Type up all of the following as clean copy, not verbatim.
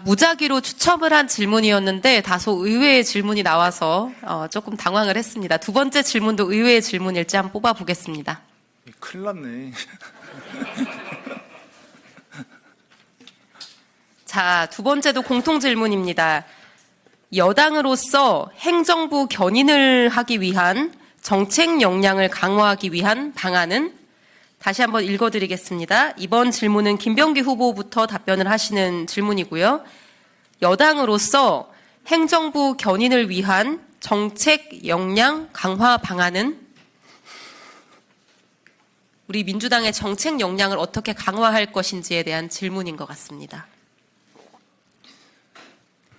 무작위로 추첨을 한 질문이었는데 다소 의외의 질문이 나와서 조금 당황을 했습니다. 두 번째 질문도 의외의 질문일지 한번 뽑아보겠습니다. 큰일 났네. 자, 두 번째도 공통 질문입니다. 여당으로서 행정부 견인을 하기 위한 정책 역량을 강화하기 위한 방안은? 다시 한번 읽어드리겠습니다. 이번 질문은 김병기 후보부터 답변을 하시는 질문이고요. 여당으로서 행정부 견인을 위한 정책 역량 강화 방안은? 우리 민주당의 정책 역량을 어떻게 강화할 것인지에 대한 질문인 것 같습니다.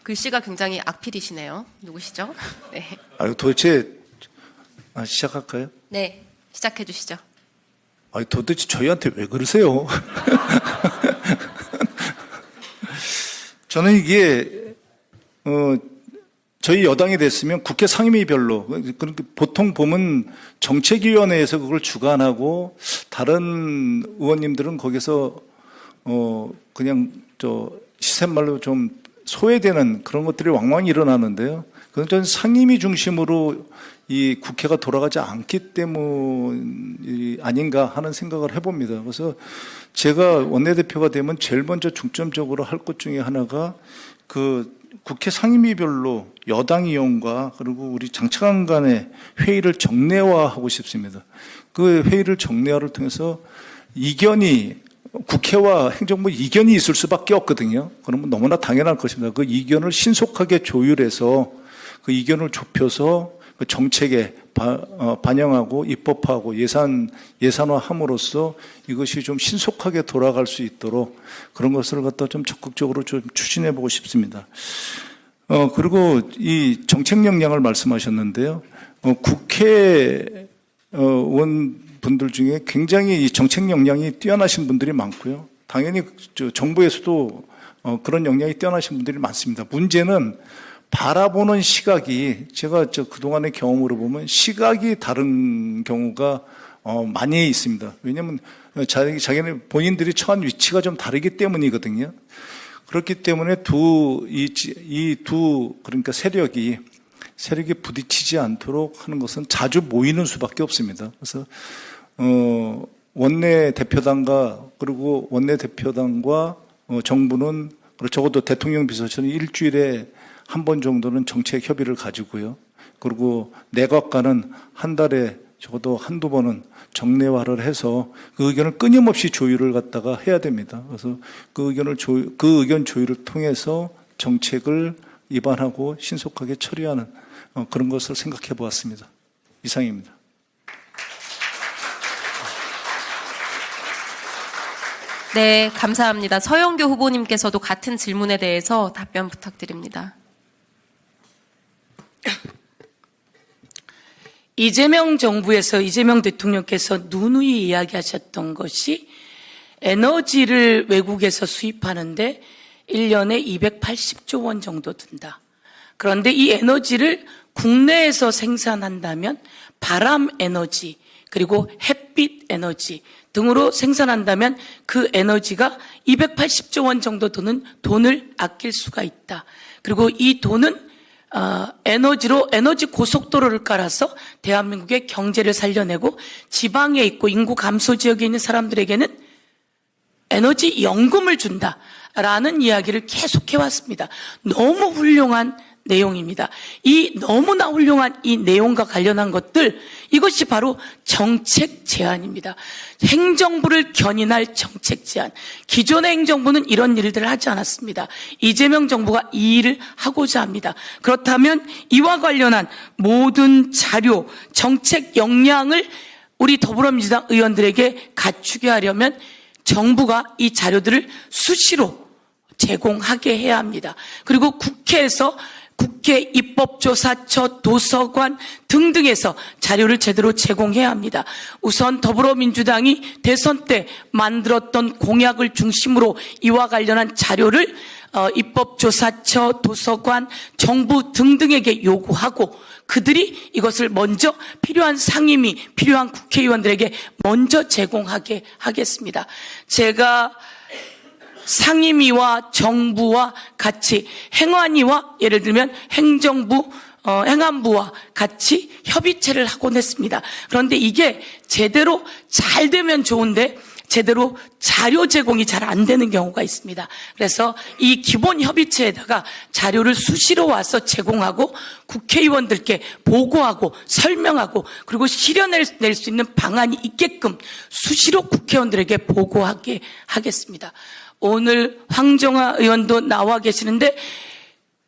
글씨가 굉장히 악필이시네요. 누구시죠? 네. 도대체 시작할까요? 네, 시작해 주시죠. 도대체 저희한테 왜 그러세요? 저는 이게 저희 여당이 됐으면 국회 상임위별로, 그러니까 보통 보면 정책위원회에서 그걸 주관하고 다른 의원님들은 거기서 그냥 시샘말로 좀 소외되는 그런 것들이 왕왕 일어나는데요. 그건 전 상임위 중심으로 이 국회가 돌아가지 않기 때문이 아닌가 하는 생각을 해봅니다. 그래서 제가 원내대표가 되면 제일 먼저 중점적으로 할 것 중에 하나가 그 국회 상임위별로 여당 의원과 그리고 우리 장차관 간의 회의를 정례화하고 싶습니다. 그 회의를 정례화를 통해서 이견이 국회와 행정부 이견이 있을 수밖에 없거든요. 그러면 너무나 당연할 것입니다. 그 이견을 신속하게 조율해서 그 이견을 좁혀서 그 정책에 반영하고 입법하고 예산화함으로써 이것이 좀 신속하게 돌아갈 수 있도록 그런 것을 갖다 좀 적극적으로 좀 추진해 보고 싶습니다. 그리고 이 정책 역량을 말씀하셨는데요. 국회의원 분들 중에 굉장히 이 정책 역량이 뛰어나신 분들이 많고요. 당연히 정부에서도 그런 역량이 뛰어나신 분들이 많습니다. 문제는 바라보는 시각이 제가 그동안의 경험으로 보면 시각이 다른 경우가 많이 있습니다. 왜냐하면 자기네 본인들이 처한 위치가 좀 다르기 때문이거든요. 그렇기 때문에 그러니까 세력이 부딪히지 않도록 하는 것은 자주 모이는 수밖에 없습니다. 그래서 원내대표당과 그리고 원내대표당과 정부는 적어도 대통령 비서실은 일주일에 한 번 정도는 정책 협의를 가지고요. 그리고 내각과는 한 달에 적어도 한두 번은 정례화를 해서 그 의견을 끊임없이 조율을 갖다가 해야 됩니다. 그래서 그 의견 조율을 통해서 정책을 입안하고 신속하게 처리하는 그런 것을 생각해 보았습니다. 이상입니다. 네, 감사합니다. 서영교 후보님께서도 같은 질문에 대해서 답변 부탁드립니다. 이재명 정부에서 이재명 대통령께서 누누이 이야기하셨던 것이 에너지를 외국에서 수입하는데 1년에 280조 원 정도 든다. 그런데 이 에너지를 국내에서 생산한다면 바람 에너지 그리고 햇빛 에너지 등으로 생산한다면 그 에너지가 280조 원 정도 드는 돈을 아낄 수가 있다. 그리고 이 돈은 에너지 고속도로를 깔아서 대한민국의 경제를 살려내고 지방에 있고 인구 감소 지역에 있는 사람들에게는 에너지 연금을 준다라는 이야기를 계속해왔습니다. 너무 훌륭한 내용입니다. 이 너무나 훌륭한 이 내용과 관련한 것들, 이것이 바로 정책 제안입니다. 행정부를 견인할 정책 제안. 기존의 행정부는 이런 일들을 하지 않았습니다. 이재명 정부가 이 일을 하고자 합니다. 그렇다면 이와 관련한 모든 자료, 정책 역량을 우리 더불어민주당 의원들에게 갖추게 하려면 정부가 이 자료들을 수시로 제공하게 해야 합니다. 그리고 국회에서 국회 입법조사처, 도서관 등등에서 자료를 제대로 제공해야 합니다. 우선 더불어민주당이 대선 때 만들었던 공약을 중심으로 이와 관련한 자료를 입법조사처, 도서관, 정부 등등에게 요구하고 그들이 이것을 먼저 필요한 상임위, 필요한 국회의원들에게 먼저 제공하게 하겠습니다. 제가 상임위와 정부와 같이 행안위와 예를 들면 행정부, 행안부와 같이 협의체를 하곤 했습니다. 그런데 이게 제대로 잘 되면 좋은데 제대로 자료 제공이 잘 안 되는 경우가 있습니다. 그래서 이 기본 협의체에다가 자료를 수시로 와서 제공하고 국회의원들께 보고하고 설명하고 그리고 실현낼 수 있는 방안이 있게끔 수시로 국회의원들에게 보고하게 하겠습니다. 오늘 황정화 의원도 나와 계시는데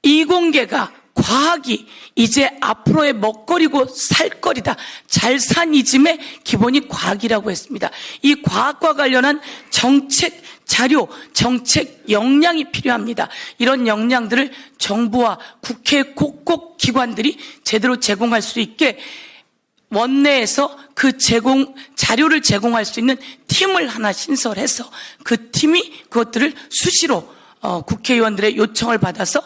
이공계가 과학이 이제 앞으로의 먹거리고 살거리다. 잘 산 이즘의 기본이 과학이라고 했습니다. 이 과학과 관련한 정책 자료, 정책 역량이 필요합니다. 이런 역량들을 정부와 국회 곳곳 기관들이 제대로 제공할 수 있게 원내에서 그 자료를 제공할 수 있는 팀을 하나 신설해서 그 팀이 그것들을 수시로 국회의원들의 요청을 받아서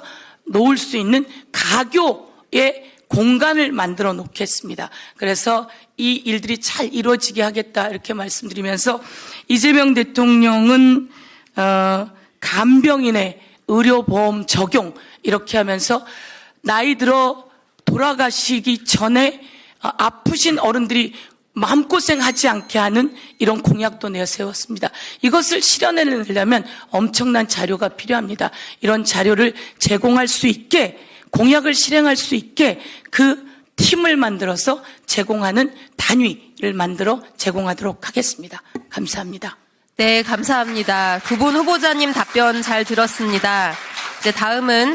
놓을 수 있는 가교의 공간을 만들어 놓겠습니다. 그래서 이 일들이 잘 이루어지게 하겠다 이렇게 말씀드리면서 이재명 대통령은 간병인의 의료보험 적용 이렇게 하면서 나이 들어 돌아가시기 전에 아프신 어른들이 마음고생하지 않게 하는 이런 공약도 내세웠습니다. 이것을 실현해내려면 엄청난 자료가 필요합니다. 이런 자료를 제공할 수 있게 공약을 실행할 수 있게 그 팀을 만들어서 제공하는 단위를 만들어 제공하도록 하겠습니다. 감사합니다. 네, 감사합니다. 두 분 후보자님 답변 잘 들었습니다. 이제 다음은